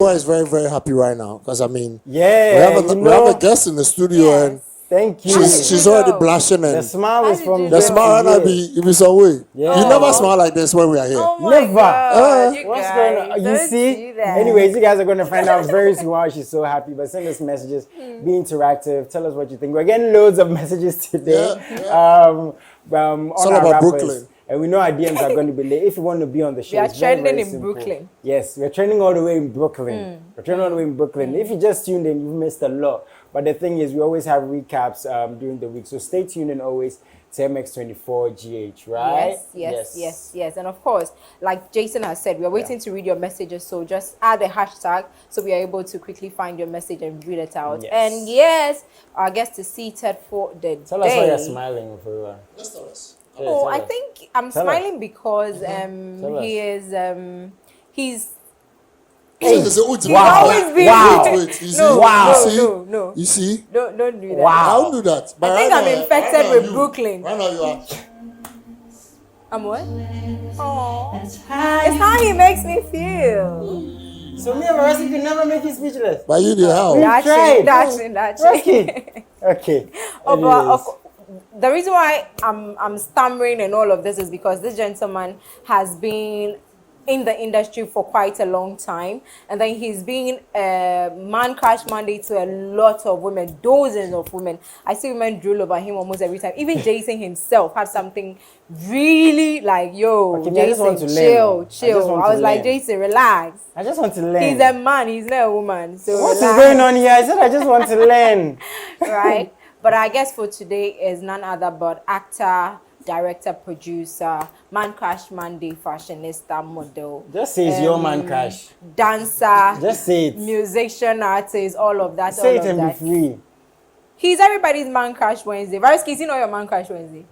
everyone is very, very happy right now because I mean, yeah, we have a guest in the studio and thank you. She's already blushing and the smile is from the smile and it be some way. Yeah. You never smile like this when we are here. Oh my Never. God, you What's guys, going on? You don't see? do that. Anyways, you guys are going to find out very soon why she's so happy. But send us messages. Be interactive. Tell us what you think. We're getting loads of messages today. On all our about rappers. Brooklyn. And we know our DMs are going to be late. If you want to be on the show, We are it's very, trending very in simple. Brooklyn. Yes, we're trending all the way in Brooklyn. We're trending all the way in Brooklyn. If you just tuned in, you've missed a lot. But the thing is, we always have recaps during the week. So stay tuned in always to MX24GH, right? Yes. And of course, like Jason has said, we are waiting to read your messages. So just add a hashtag so we are able to quickly find your message and read it out. Yes. And yes, our guest is seated for the Tell day. us why you're smiling for Let's tell us. Oh, I think I'm smiling because he's Wow. always been Wait, you see? No. You see? Don't do that. Wow. Don't do that. But I think right I'm now, infected right with now Brooklyn. Right now you are. I'm what? Oh, it's how he makes me feel. So me and Marissa can never make you speechless. But you did how? That's it. Okay. The reason why I'm stammering and all of this is because this gentleman has been in the industry for quite a long time, and then he's been a man crush Monday to a lot of women, dozens of women. I see women drool over him almost every time. Even Jason himself had something really like, yo, Jason, chill. I was like, Jason, relax. I just want to learn. He's a man, he's not a woman. So what relax. is going on here? I said I just want to learn. Right? But I guess for today is none other but actor, director, producer, man crush Monday, fashionista, model. Just say it's your man crush. Dancer. Just say it. Musician, artist, all of that. Say all it of and that. be free. He's everybody's man crush Wednesday. Varsky, is he not your man crush Wednesday?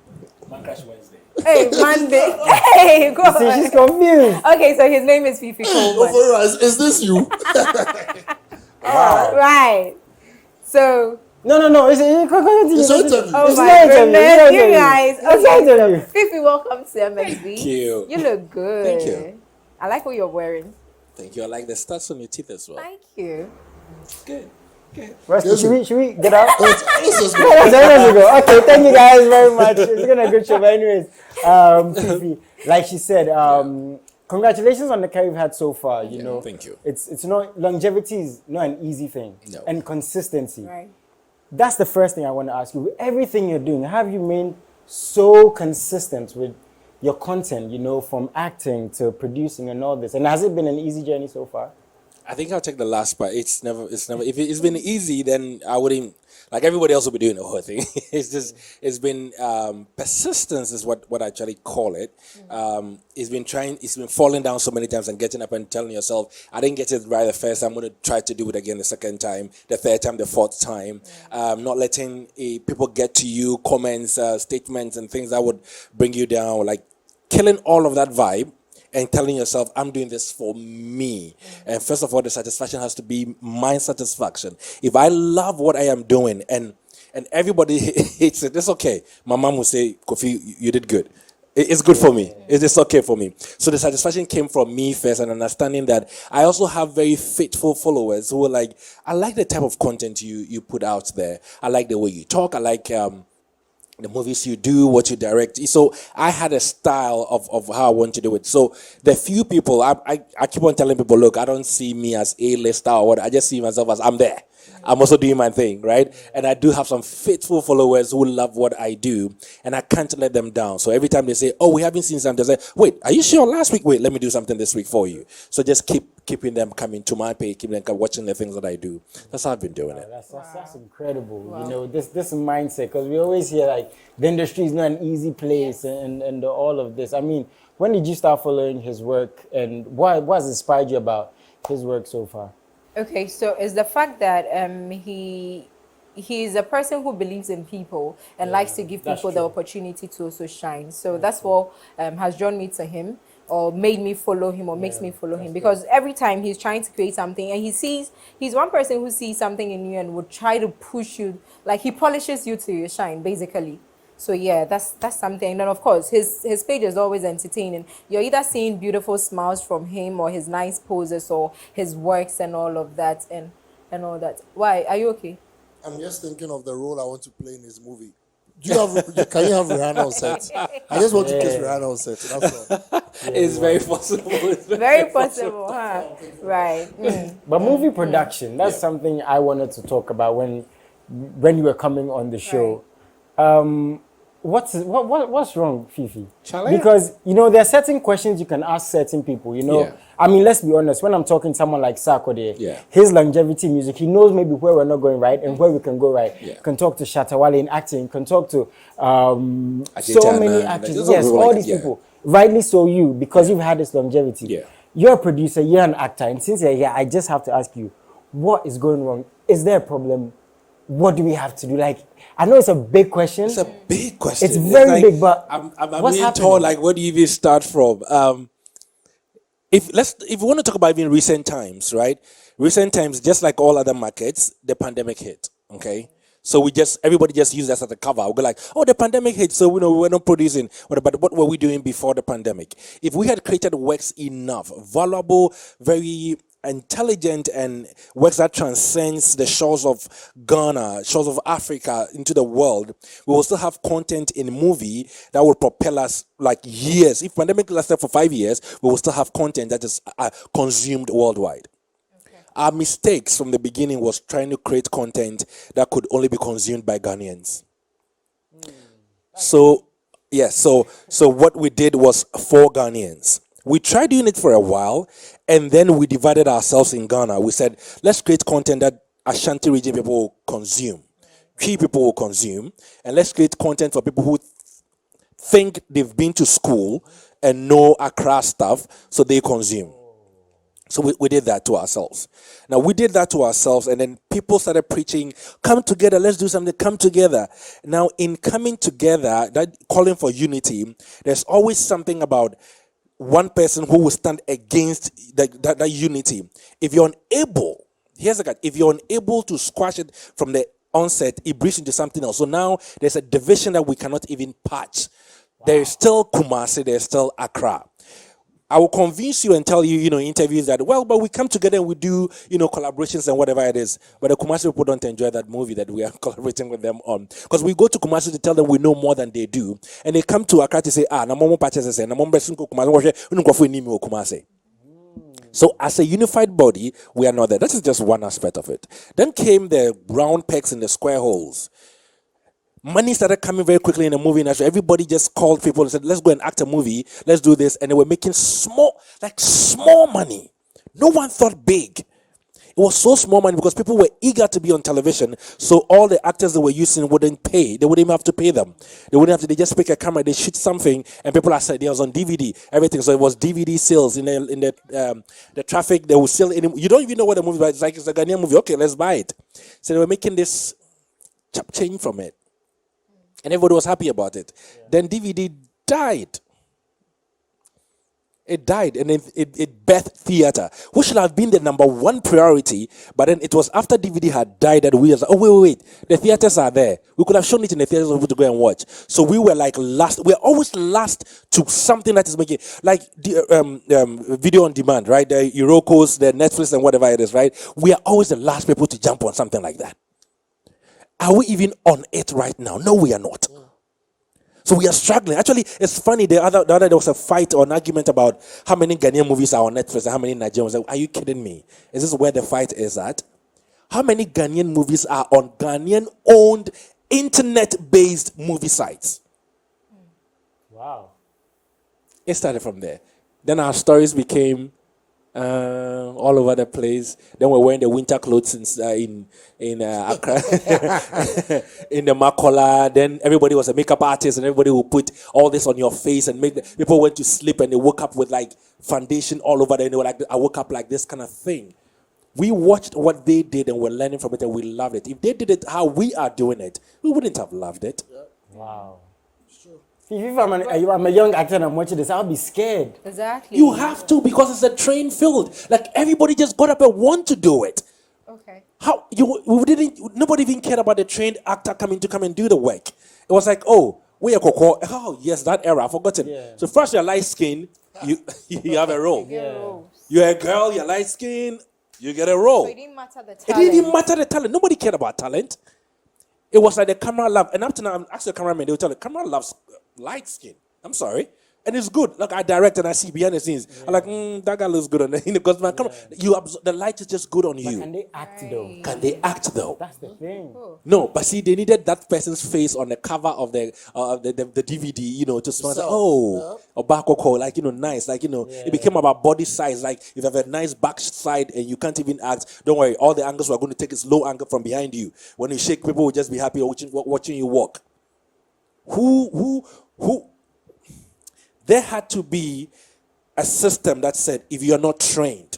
Man crush Wednesday. Hey, Monday. Hey, go See, on. she's confused. Okay, so his name is Fiifi Coleman. Is this you? Wow. Right. So. No. It's your interview. Oh It's my not goodness, interview. you guys. It's not interview. Fifi, welcome to MXV. Thank you. You look good. Thank you. I like what you're wearing. Thank you. I like the studs on your teeth as well. Thank you. Good. Rusty, should we get out? Let's just go. Let's go. Okay, thank you guys very much. It's been a good show. But anyways, Fifi, like she said, congratulations on the career you've had so far. You know, thank you. It's not, longevity is not an easy thing. No. And consistency. Right. That's the first thing I want to ask you. With everything you're doing, have you been so consistent with your content, you know, from acting to producing and all this? And has it been an easy journey so far? I think I'll take the last part. It's never. If it's been easy, then I wouldn't. Like everybody else will be doing the whole thing. It's been persistence is what I actually call it. It's been falling down so many times and getting up and telling yourself, I didn't get it right the first time, I'm going to try to do it again the second time, the third time, the fourth time. Not letting people get to you, comments, statements and things that would bring you down, like killing all of that vibe and telling yourself, I'm doing this for me. And first of all, the satisfaction has to be my satisfaction. If I love what I am doing and everybody hates it, it's okay. My mom will say, Kofi, you did good. It's good for me. It's okay for me. So the satisfaction came from me first, and understanding that I also have very faithful followers who are like, I like the type of content you put out there. I like the way you talk. I like the movies you do, what you direct. So I had a style of how I want to do it. So the few people, I keep on telling people, look, I don't see me as A-lister or what. I just see myself as I'm there. I'm also doing my thing, right? And I do have some faithful followers who love what I do, and I can't let them down. So every time they say, oh, we haven't seen something, they say, wait, are you sure last week? Wait, let me do something this week for you. So just keeping them coming to my page, keeping them watching the things that I do. That's how I've been doing it. That's incredible. Wow. You know, this mindset, because we always hear like the industry is not an easy place, and all of this. I mean, when did you start following his work, and what has inspired you about his work so far? Okay, so it's the fact that he's a person who believes in people and likes to give people the opportunity to also shine. So that's what has drawn me to him, or made me follow him, or makes me follow him. Because every time he's trying to create something, and he's one person who sees something in you and would try to push you, like he polishes you to your shine, basically. So yeah, that's something. And then of course his page is always entertaining. You're either seeing beautiful smiles from him or his nice poses or his works and all of that and all that. Why? Are you okay? I'm just thinking of the role I want to play in his movie. Do you have? Can you have Rihanna on set? I just want to kiss Rihanna on set. That's all. It's very possible. Very possible, huh? Right. But movie production, that's something I wanted to talk about when you were coming on the show. What's wrong, Fifi? Charlie? Because there are certain questions you can ask certain people. Yeah. I mean, let's be honest. When I'm talking to someone like Sarkodie, Yeah. his longevity music, he knows maybe where we're not going right and where we can go right. Yeah. Can talk to Shatawale in acting. Can talk to so Ajitana, many like, actors. there's Yes, people all like these that, yeah. people. Rightly so, you because you've had this longevity. Yeah. You're a producer. You're an actor, and since you're here, I just have to ask you, what is going wrong? Is there a problem? What do we have to do? Like, I know it's a big question. It's a big question. It's very like, big, but I'm what's being happening? told, like, where do you even start from? If we want to talk about even recent times, right? Recent times, just like all other markets, the pandemic hit. Okay, so everybody just used that as a cover. We'll go like, oh, the pandemic hit, so we were not producing. But what were we doing before the pandemic? If we had created works enough, valuable, very intelligent, and works that transcends the shores of Ghana, shores of Africa into the world, we will still have content in movie that will propel us like years. If pandemic lasted for 5 years, we will still have content that is consumed worldwide. Our mistakes from the beginning was trying to create content that could only be consumed by Ghanaians. So what we did was for Ghanaians. We tried doing it for a while, and then we divided ourselves in Ghana. We said, let's create content that Ashanti region people will consume, Cree people will consume, and let's create content for people who think they've been to school and know Accra stuff, so they consume. So we did that to ourselves. Now, we did that to ourselves, and then people started preaching, come together, let's do something, come together. Now, in coming together, that calling for unity, there's always something about one person who will stand against that unity. If you're unable, here's the guy, if you're unable to squash it from the onset, it breeds into something else. So now there's a division that we cannot even patch. There is still Kumasi, there's still Accra. I will convince you and tell you, in interviews that, but we come together and we do, collaborations and whatever it is. But the Kumasi people don't enjoy that movie that we are collaborating with them on. Because we go to Kumasi to tell them we know more than they do. And they come to Accra to say, Kumasi. So as a unified body, we are not there. That is just one aspect of it. Then came the round pegs in the square holes. Money started coming very quickly in the movie industry. Everybody just called people and said, let's go and act a movie. Let's do this. And they were making small money. No one thought big. It was so small money because people were eager to be on television. So all the actors they were using wouldn't pay. They wouldn't even have to pay them. They just pick a camera, they shoot something, and people are saying it was on DVD, everything. So it was DVD sales in the traffic. They will sell it. You don't even know what the movie is. It's like it's a Ghanaian movie. Okay, let's buy it. So they were making this chop change from it. And everybody was happy about it. Yeah. Then DVD died. It died, and it birthed theater, which should have been the number one priority. But then it was after DVD had died that we were like, oh, wait. The theaters are there. We could have shown it in the theaters for people to go and watch. So we were like last. We're always last to something that is making, like the video on demand, right? The Eurocos, the Netflix, and whatever it is, right? We are always the last people to jump on something like that. Are we even on it right now? No, we are not. So we are struggling. Actually, it's funny. The other there was a fight or an argument about how many Ghanaian movies are on Netflix and how many Nigerians. Like, are you kidding me? Is this where the fight is at? How many Ghanaian movies are on Ghanaian-owned, internet-based movie sites? Wow. It started from there. Then our stories became all over the place. Then we're wearing the winter clothes in Accra, in the Makola. Then everybody was a makeup artist, and everybody would put all this on your face and people went to sleep and they woke up with like foundation all over. And they were like, I woke up like this kind of thing. We watched what they did and we're learning from it, and we loved it. If they did it how we are doing it, we wouldn't have loved it. Yeah. Wow. If I'm a young actor and I'm watching this, I'll be scared. Exactly. You have to, because it's a trained field. Like everybody just got up and want to do it. Okay. Nobody even cared about the trained actor coming and do the work. It was like, oh, We are Coco. Oh yes, that era. I've forgotten. Yeah. So first you're light skin, you you have a role. Yeah. You're a girl, you're light skin, you get a role. So it didn't matter the It talent. didn't matter the talent. Nobody cared about talent. It was like the camera love. And up to now, I'm asking the cameraman, they will tell the camera loves light skin. I'm sorry. And it's good. Like I direct and I see behind the scenes. I'm like, that guy looks good on the because my camera, the light is just good on you. Can they act though? Can they act though? That's the thing. No, but see, they needed that person's face on the cover of the DVD, you know, to smell. Like, oh, Obakoko, like, you know, nice, like, you know, it became about body size. Like, if you have a nice back side and you can't even act, don't worry, all the angles we're going to take is low angle from behind you. When you shake, people will just be happy watching you walk. Who? There had to be a system that said, if you're not trained,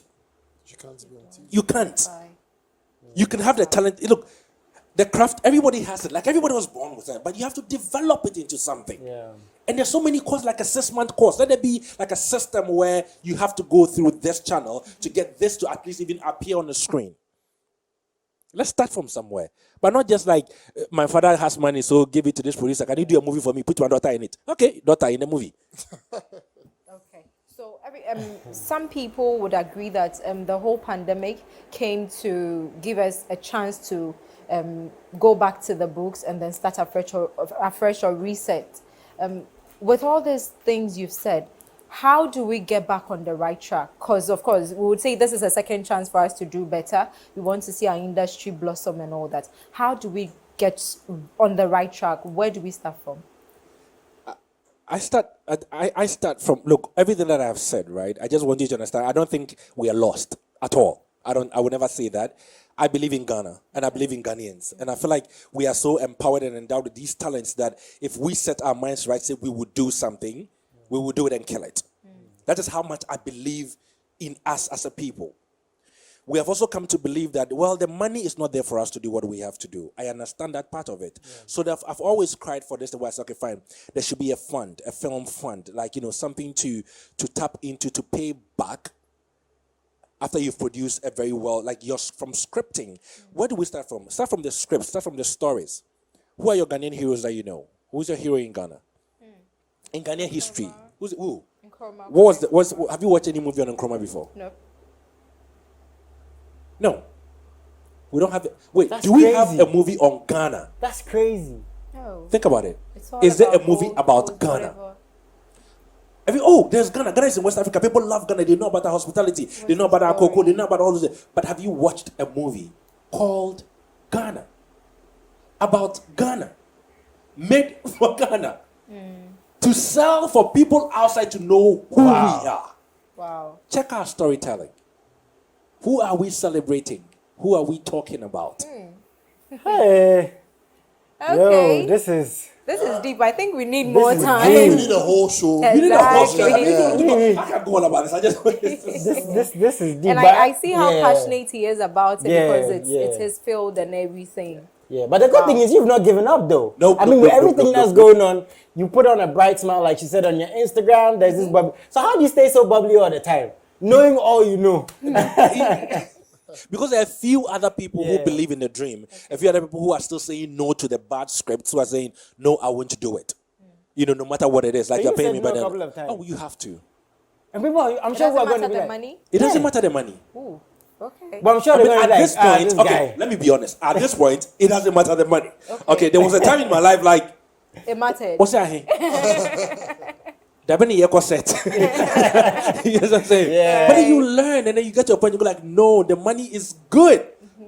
You can't be on TV. you can't. You can have the talent. Look, the craft, everybody has it. Like everybody was born with it, but you have to develop it into something. Yeah. And there's so many courses, like a 6-month course. Let there be like a system where you have to go through this channel to get this to at least even appear on the screen. Let's start from somewhere. But not just like, my father has money, so give it to this producer. Can you do a movie for me? Put my daughter in it. Okay, daughter in the movie. Okay, so some people would agree that the whole pandemic came to give us a chance to go back to the books and then start afresh or reset. With all these things you've said, how do we get back on the right track? Because, of course, we would say this is a second chance for us to do better. We want to see our industry blossom and all that. How do we get on the right track? Where do we start from? I start from, look, everything that I've said, right? I just want you to understand. I don't think we are lost at all. I would never say that. I believe in Ghana and I believe in Ghanaians. And I feel like we are so empowered and endowed with these talents that if we set our minds right, say we would do something, we will do it and kill it. That is how much I believe in us as a people. We have also come to believe that, well, the money is not there for us to do what we have to do. I understand that part of it. So I've always cried for this. The way I said, okay, fine. There should be a fund, a film fund, like, you know, something to tap into to pay back after you've produced a very well, like you're from scripting. Where do we start from? Start from the script, start from the stories. Who are your Ghanaian heroes that you know? Who's your hero in Ghana? In Ghanaian history, who? Nkrumah. Have you watched any movie on Nkrumah before? No. No. We don't have it. Wait, That's do we have crazy. a movie on Ghana? That's crazy. No. Think about it. It's all Is there a about movie gold, about gold, Ghana? whatever. There's Ghana. Ghana is in West Africa. People love Ghana. They know about our hospitality. They know about our cocoa. They know about all of this. But have you watched a movie called Ghana? About Ghana. Made for Ghana. To sell for people outside to know who we are. Wow. Check our storytelling. Who are we celebrating? Who are we talking about? Hey. Okay. Yo, this is deep. I think we need more time. We need a whole show. Exactly. You need a whole show. Yeah. I can't go on about this. I just this is deep. And but- I see how yeah. passionate he is about it Yeah, because it's yeah. his field and everything. Yeah, but the good thing is you've not given up though. Nope, I mean, nope, with nope, everything nope, that's nope, going on, you put on a bright smile, like she said on your Instagram. There's this bubbly. So how do you stay so bubbly all the time, knowing all you know? Because there are a few other people who Yeah. believe in the dream. A few other people who are still saying no to the bad scripts, who are saying, no, I won't do it. You know, no matter what it is. Like So you're you paying said me, no but a then, couple of times. oh, you have to. And people, I'm It sure we're doesn't going to matter be the like, money. It doesn't matter the money. Ooh. Okay. but I'm sure I they're mean, going to at be this like, point, this okay, guy. let me be honest. At this point, it doesn't matter the money. Okay, there was a time in my life like, It mattered. what's that? That many year set. You know what I'm saying? Yeah. But then you learn and then you get to a point you go like, no, the money is good.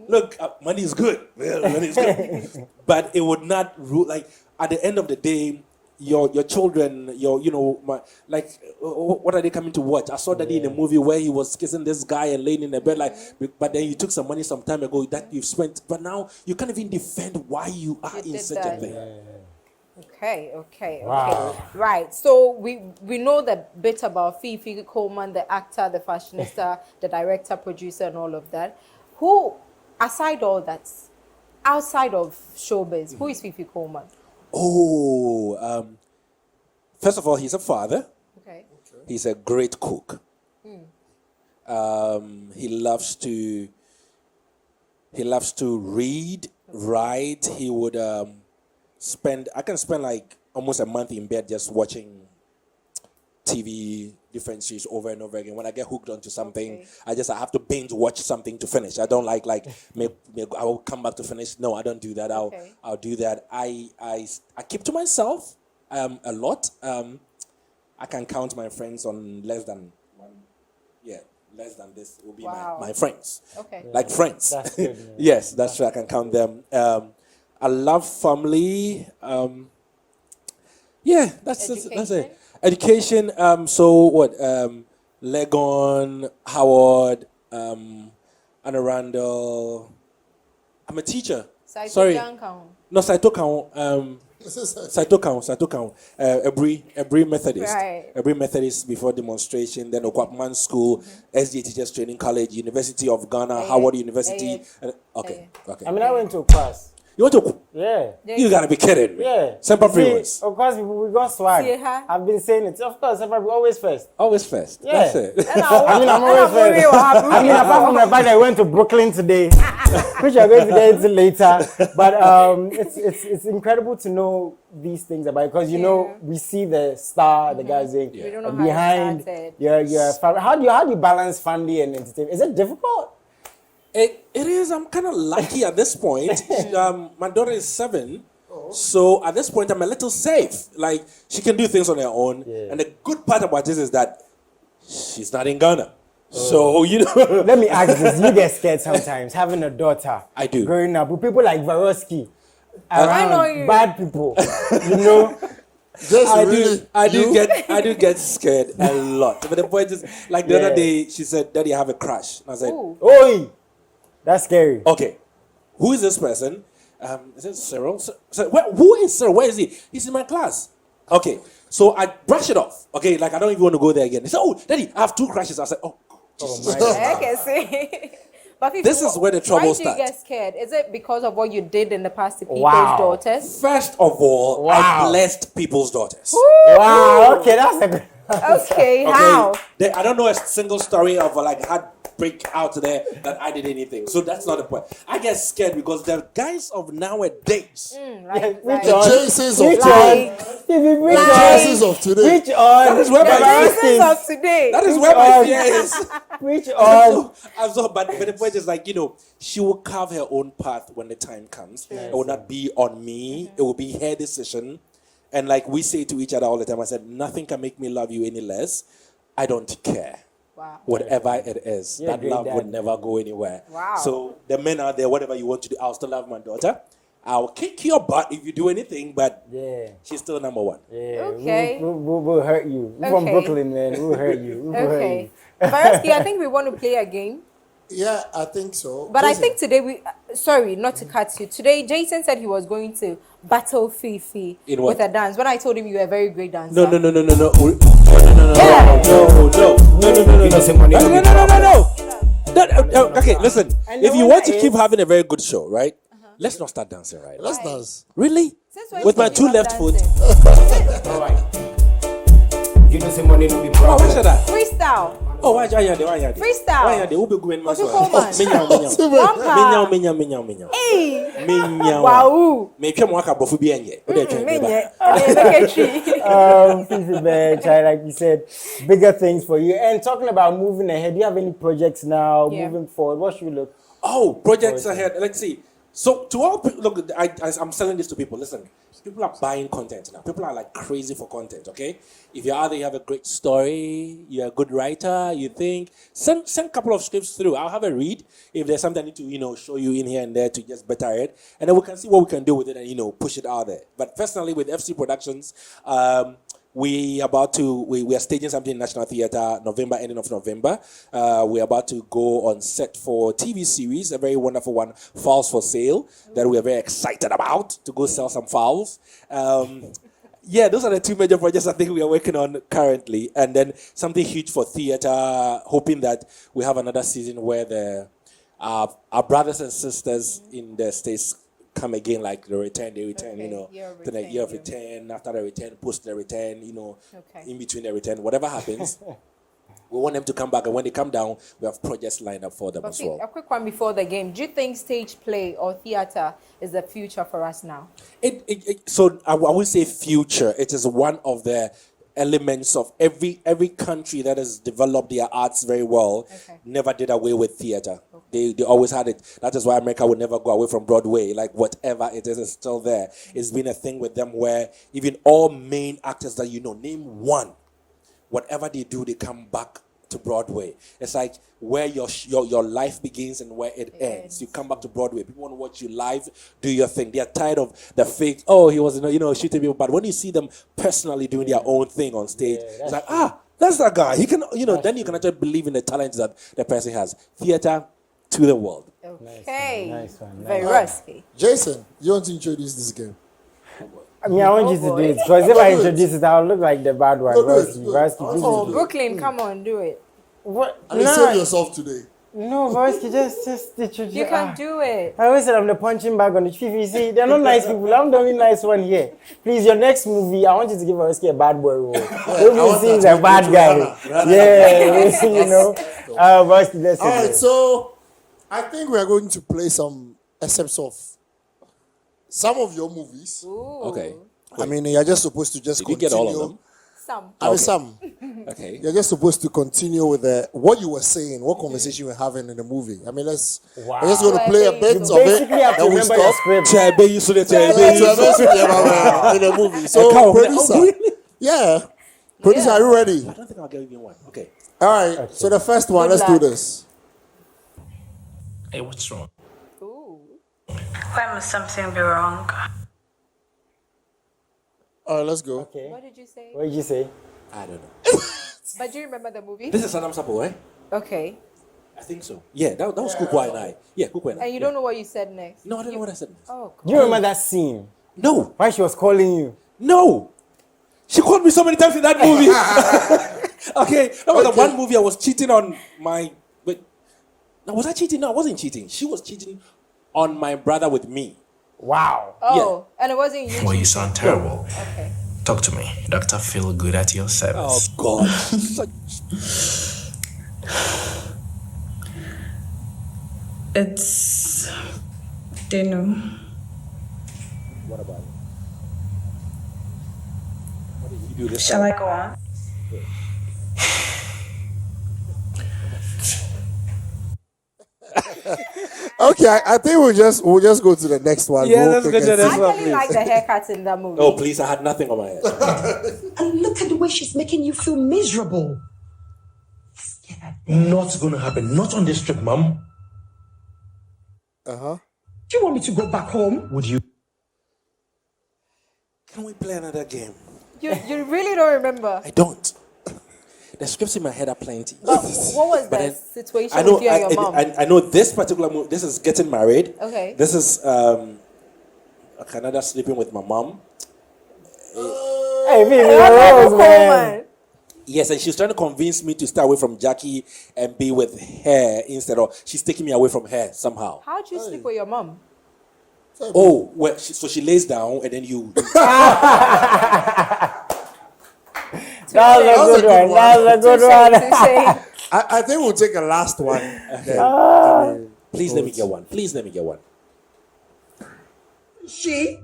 Look, money is good. Well, money is good. But it would not rule. Like at the end of the day, your children, what are they coming to watch? I saw that in a movie where he was kissing this guy and laying in the bed. Like, but then you took some money some time ago that you've spent. But now you can't even defend why you are in did such a that. thing. Okay. Wow. Right. So we know the bit about Fiifi Coleman, the actor, the fashionista, the director, producer, and all of that. Who, aside all that, outside of showbiz, who is Fiifi Coleman? Oh, first of all, he's a father. Okay. He's a great cook. He loves to read, write. He would I can spend like almost a month in bed just watching TV, different series over and over again. When I get hooked onto something, I have to binge watch something to finish. I don't like I will come back to finish. No, I don't do that. I'll do that. I keep to myself a lot. I can count my friends on less than one. Yeah, less than this will be my friends. Okay. Like friends. That's good, man. Yes, that's true. I can count them. I love family. Yeah, that's it. Education. So what? Legon, Howard, Anna Randall. I'm a teacher. Sorry. No, Saito Count. Every Methodist. Right. Every Methodist before demonstration. Then Okwapman School, SDA Teachers Training College, University of Ghana, Howard University. Okay. I mean, I went to a class. You want to? Yeah. You gotta be kidding me. Yeah. Semper See, Freelance. of course, we got swag. See, huh? I've been saying it. Of course, Semper always first. Always first. Yeah. That's it. I mean, I'm always first. I mean, apart from the fact that I went to Brooklyn today, which I'm going to get into later. But it's incredible to know these things about it, because you know we see the star, the guys saying, We don't know behind how it started. your family. How do you balance family and entertainment? Is it difficult? It is. I'm kind of lucky at this point. My daughter is 7. So at this point, I'm a little safe. Like, she can do things on her own. Yeah. And the good part about this is that she's not in Ghana. So, you know. Let me ask this. You get scared sometimes having a daughter. I do. Growing up with people like Varosky I know around, you. bad people. You know? I do get scared a lot. But the point is, like the other day, she said, Daddy, I have a crush. And I said, Ooh. Oi! That's scary. okay, who is this person? Is it Cyril? Who is Cyril? Where is he? He's in my class. Okay, so I brush it off. Okay, like I don't even want to go there again. He said, oh, Daddy, I have 2 crushes. I said, oh, Jesus. I can see. But Fifi, This is where the trouble why do you starts. get scared? Is it because of what you did in the past to people's Wow. daughters? First of all, I blessed people's daughters. Wow, okay, that's a good. Okay, how? I don't know a single story of like heartbreak out there that I did anything. So that's not the point. I get scared because the guys of nowadays. Like, Which The one? Jasons of Which today. one? If you bring The on, Jasons of today. which on? That is where my the Jasons of today. That is where my fear is. Which on? But the point is, like, you know, she will carve her own path when the time comes. It will not be on me. It will be her decision. And like we say to each other all the time, I said, nothing can make me love you any less. I don't care. Wow. Whatever it is, You're a that great love dad. would never go anywhere. Wow. So the men out there, whatever you want to do, I'll still love my daughter. I'll kick your butt if you do anything, but Yeah. she's still number 1. Yeah. Okay. We'll hurt you. We're from Okay. Brooklyn, man. We'll hurt you. We'll hurt Okay. you. Varosky, I think we want to play a game. Yeah, I think so. But I Listen, think today sorry, not to cut you. Today, Jason said he was going to battle Fifi In what? with a dance. When I told him you were a very great dancer. No. Yeah. No. Okay, listen. And If the you wonder want to keep is- having a very good show, right? Let's not start dancing right now. let's dance. Really? Since when With my did you 2 love left foot. dancing? All right. You know, say money no be Oh, problem. what's that? Freestyle. Oh, why are you Freestyle. Why are you Who be going Fifi Coleman. One part. Minyam. Hey. Minyam. Wow. Me twa mo aka bofu bi enye. Wo dey twa bi ba. Fifi, man, Chai, like you said, bigger things for you. And talking about moving ahead, do you have any projects now Yeah. moving forward? What should we look? Oh, projects ahead. Let's see. So to all people, look, I'm selling this to people. Listen, people are buying content now. People are like crazy for content. Okay, if you're out there, you have a great story, you're a good writer, you think send a couple of scripts through. I'll have a read. If there's something I need to show you in here and there to just better it, and then we can see what we can do with it and push it out there. But personally, with FC Productions, we are staging something in National Theatre ending of November. We're about to go on set for TV series, a very wonderful one, Fowls for Sale, that we are very excited about to go sell some fowls. Yeah, those are the 2 major projects I think we are working on currently. And then something huge for theatre, hoping that we have another season where our brothers and sisters in the States come again, like they return, Year of to the return, year of yeah. return, after the return, post the return, Okay. in between the return, whatever happens. We want them to come back, and when they come down, we have projects lined up for them as well. A quick one before the game. Do you think stage play or theater is the future for us now? So I would say future. It is one of the elements of every country that has developed their arts very well. Never did away with theater. They always had it. That is why America would never go away from Broadway. Like whatever it is still there. It's been a thing with them where even all main actors that you know, name one, whatever they do, they come back to Broadway. It's like where your life begins and where it ends. You come back to Broadway. People want to watch you live, do your thing. They are tired of the fake, he was shooting people. But when you see them personally doing their own thing on stage, it's like, that's that guy. He can, then you can actually believe in the talent that the person has. Theater to the world. Okay. Nice one. Very risky. Jason, you want to introduce this game? I mean, I want you to do it because if I introduce it, I'll look like the bad one. Varsky, please Oh, do it. Brooklyn, come on, do it. What? And save yourself today. No, Varsky, just introduce. You can do it. I always said I'm the punching bag on the Fifi. See, they're not nice people. I'm the only nice one here. Please, your next movie, I want you to give Varsky a bad boy role. We'll see he's a bad guy. Varsky, let's All right, so I think we are going to play some excerpts of some of your movies. Ooh. Okay. I mean, you're just supposed to just Did you continue. get all of them? Some. I mean, some. Okay. You're just supposed to continue with what you were saying, what conversation you were having in the movie. I mean, we're just going to play a bit of it. basically have to Then we remember your stop. script. In the movie. So, producer. Yeah. Producer, are you ready? I don't think I'll get even one. Okay. All right. So, the first one, Good let's do luck. this. Hey, what's wrong? Ooh. Why must something be wrong? All right, let's go. Okay. What did you say? What did you say? I don't know. But do you remember the movie? This is Saddam Sapo, eh? Okay. I think so. Yeah, that was Kukwa and I. Yeah, Kukwa and I. And you don't know what you said next? No, I don't know what I said. Oh, Do you remember that scene? No. Why she was calling you? No. She called me so many times in that movie. Okay. That was the one movie I was cheating on my... Wait. No, was I cheating? No, I wasn't cheating. She was cheating on my brother with me. Wow. Oh, and it wasn't you. Well, you sound terrible. Okay. Talk to me. Dr. Feel good at your Oh, service. God. It's dinner. What about it? What did you do this Shall time? I go on? Okay, I think we'll just go to the next one. Yeah, We'll let's pick go to and the I see. next one. actually like the haircut in that movie. Oh, please. I had nothing on my head. And look at the way she's making you feel miserable. Not gonna happen. Not on this trip, Mom. Uh-huh. Do you want me to go back home? Would you? Can we play another game? You really don't remember. I don't. The scripts in my head are plenty. What was But the then- situation I know. with you and your mom? I know this particular movie. This is Getting Married. Okay. This is Canada sleeping with my mom. Hey, Fifi, Fifi Rose, man. Coleman. Yes, and she's trying to convince me to stay away from Jackie and be with her instead of she's taking me away from her somehow. How'd you sleep with your mom? Oh, well, so she lays down and then you. That was a good one. That was a good one. I think we'll take a last one. Then, Please let me get one. Please let me get one. She?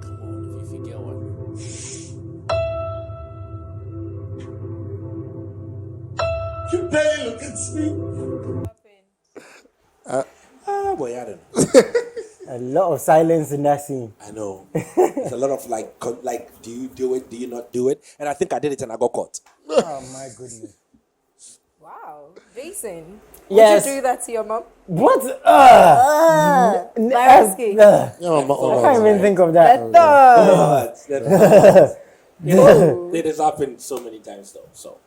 Come on, if you get one. You barely look at me. Boy, I don't know. A lot of silence in that scene. I know. There's a lot of like, do you do it? Do you not do it? And I think I did it and I got caught. Oh my goodness. Wow. Jason. Yes. Would you do that to your mom? What? Marisky. yeah, I can't even think of that. It has happened so many times though. So.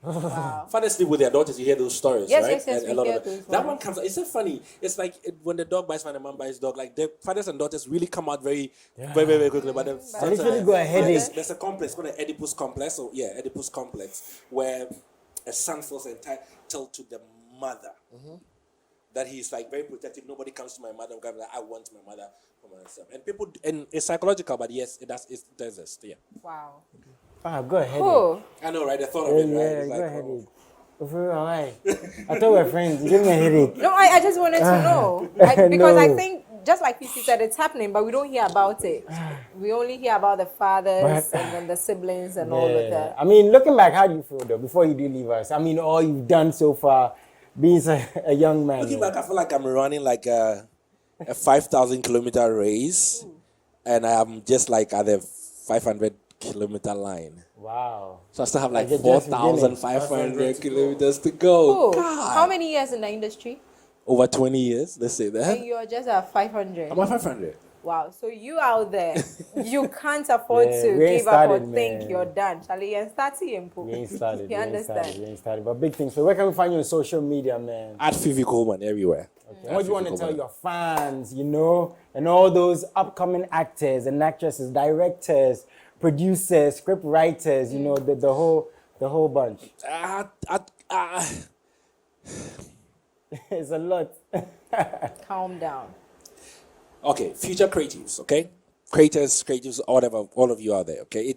Wow. Fathers sleep with their daughters. You hear those stories, Yes, right? yes, yes, And we a lot hear of those that ones. one comes. It's so funny. It's like when the dog bites and the mom bites dog. Like the fathers and daughters really come out very quickly. But I literally got a headache. There's a complex called an Oedipus complex. So yeah, Oedipus complex, where a son feels entitled to the mother. that he's like very protective. Nobody comes to my mother. I'm like, I want my mother for myself. And people, and it's psychological, but yes, it does exist. Yeah. Wow. Ah, go ahead. Cool. I know, right? The thought of it, right? Yeah, It's go like, ahead. oh. Alright. I thought we're friends. You give me a headache. No, I just wanted to know. Because I No. think, just like Fifi said, it's happening, but we don't hear about it. We only hear about the fathers and then the siblings and all of that. I mean, looking back, how do you feel though? Before you do leave us, I mean, all you've done so far, being a young man. Looking back, I feel like I'm running like a 5,000 kilometer race, and I'm just like at the 500-kilometer line. Wow. So I still have like Like you're just 4,500 kilometers to go. Cool. God. How many years in the industry? Over 20 years, let's say that. And you're just at 500. I'm at 500. Wow. So you out there, you can't afford Yeah, to we ain't give up or started, think man. you're done. Charlie, and starting We ain't started. You We ain't understand? started. We ain't started. But big things. So where can we find you on social media, man? At Fiifi Coleman everywhere. And what do you want to tell your fans, you know, and all those upcoming actors and actresses, directors, producers, script writers, you know, the whole bunch. It's a lot. Calm down. Okay, future creatives, okay? Creators, whatever, all of you are there, okay?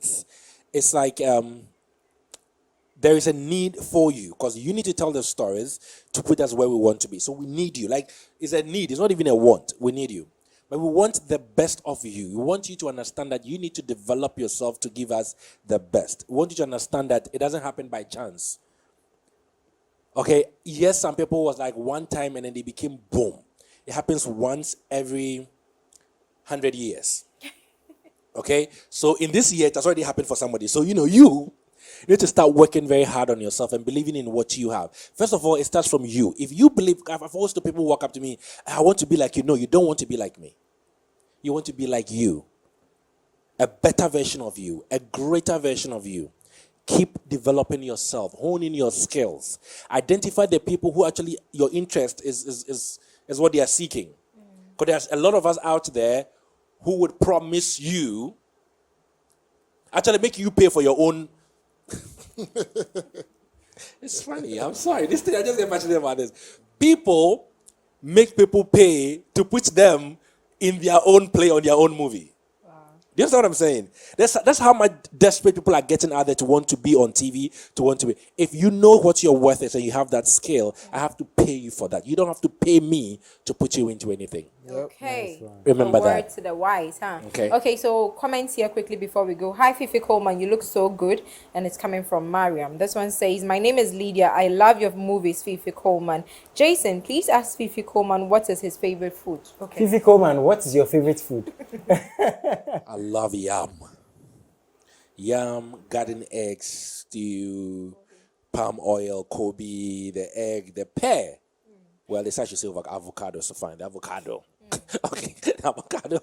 It's like there is a need for you because you need to tell the stories to put us where we want to be. So we need you. Like, it's a need. It's not even a want. We need you. But we want the best of you. We want you to understand that you need to develop yourself to give us the best. We want you to understand that it doesn't happen by chance. Okay? Yes, some people was like one time and then they became boom. It happens once every 100 years. Okay? So in this year, it has already happened for somebody. So, you need to start working very hard on yourself and believing in what you have. First of all, it starts from you. If you believe, I've always told people walk up to me, I want to be like you. No, you don't want to be like me. You want to be like you. A better version of you. A greater version of you. Keep developing yourself. Honing your skills. Identify the people who actually, your interest is what they are seeking. Because there's a lot of us out there who would promise you, actually make you pay for your own. It's funny. I'm sorry. This thing, I just get passionate about this. People make people pay to put them in their own play on their own movie. Do you understand what I'm saying? That's how much desperate people are getting out there to want to be on TV, to want to be. If you know what your worth is and you have that skill, I have to pay you for that. You don't have to pay me to put you into anything. Okay. Remember The word that. to the wise, huh? Okay. Okay, so comments here quickly before we go. Hi, Fifi Coleman. You look so good. And it's coming from Mariam. This one says, my name is Lydia. I love your movies, Fifi Coleman. Jason, please ask Fifi Coleman what is his favorite food. Okay. Fifi Coleman, what is your favorite food? I love yam. Yam, garden eggs, stew, palm oil, Kobe, the egg, the pear. Well, it's actually say avocado, so fine. The avocado. Okay, the avocado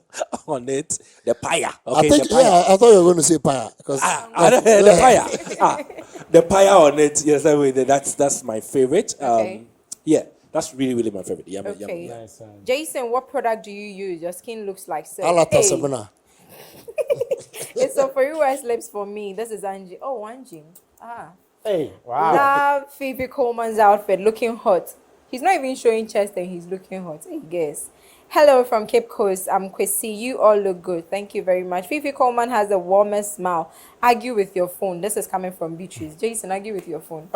on it. The paya. Okay, I think, the paya. I thought you were going to say paya. Because The paya. The paya on it. Yes, that's my favorite. Okay. Yeah, that's really, really my favorite. Yum, Okay. yum. Nice one. Jason, what product do you use? Your skin looks like silk. Alata Hey. Sabina. It's so for you, wear lips for me. This is Angie. Oh, Angie. Ah. Hey, wow. Love Fifi Coleman's outfit, looking hot. He's not even showing chest and he's looking hot. Hey, guess. Hello from Cape Coast. I'm Kwesi. You all look good. Thank you very much. Fifi Coleman has the warmest smile. Argue with your phone. This is coming from Beatrice. Jason, argue with your phone.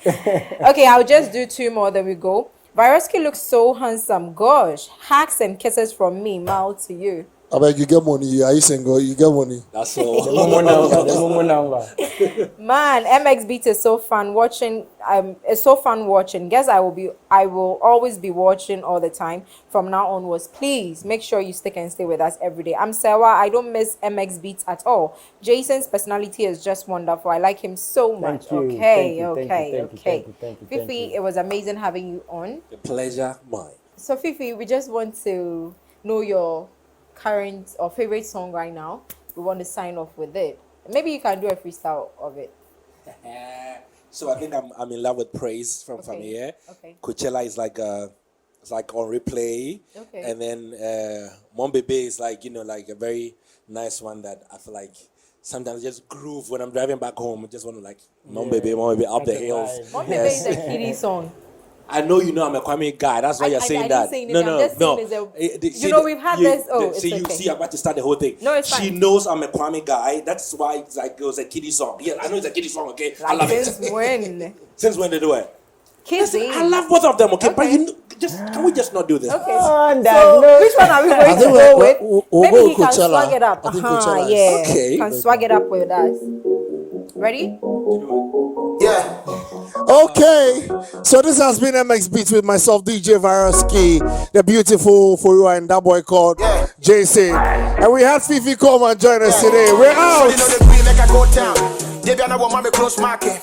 Okay, I'll just do two more, then we go. Viroski looks so handsome. Gosh, hugs and kisses from me. Mouth to you. I beg you get money. Are you single? You get money. That's all. The Momo number. Man, MX Beatz is so fun watching. It's so fun watching. Guess I will always be watching all the time from now onwards. Please make sure you stick and stay with us every day. I'm Sewa. I don't miss MX Beatz at all. Jason's personality is just wonderful. I like him so much. you. Okay, Thank you. Fifi, it was amazing having you on. The pleasure, mine. So Fifi, we just want to know your current or favorite song right now. We want to sign off with it. Maybe you can do a freestyle of it. So I think I'm in love with Praise from Familia. Okay. Coachella is like it's like on replay. Okay. And then Mon Bebe is like, like a very nice one that I feel like sometimes just groove when I'm driving back home. I just want to like Mon Bebe up the hills. Mon Bebe is a kiddie song. I know you know I'm a Kwame guy. That's why you're saying that. No. I'm just saying we've had this. Oh, it's see, okay. I'm about to start the whole thing. No, it's She fine. knows I'm a Kwame guy. That's why it's like it was a kiddie song. Yeah, I know it's a kiddie song. Okay, I love Since it. when? Since when they do it? Kissing. I love both of them. Okay, but can we just not do this? Okay. On that So note, which one are we going I to think go with? we'll Maybe go he with can Coachella. swag it up. I think Coachella is- Yeah. Okay. Can swag it up with us. Ready? Yeah. Okay, so this has been MX Beats with myself, DJ Varosky, the beautiful for you and that boy called Jason. And we had Fifi Coleman join us today. We're out. You know the green like I go down. They be on a woman, close market.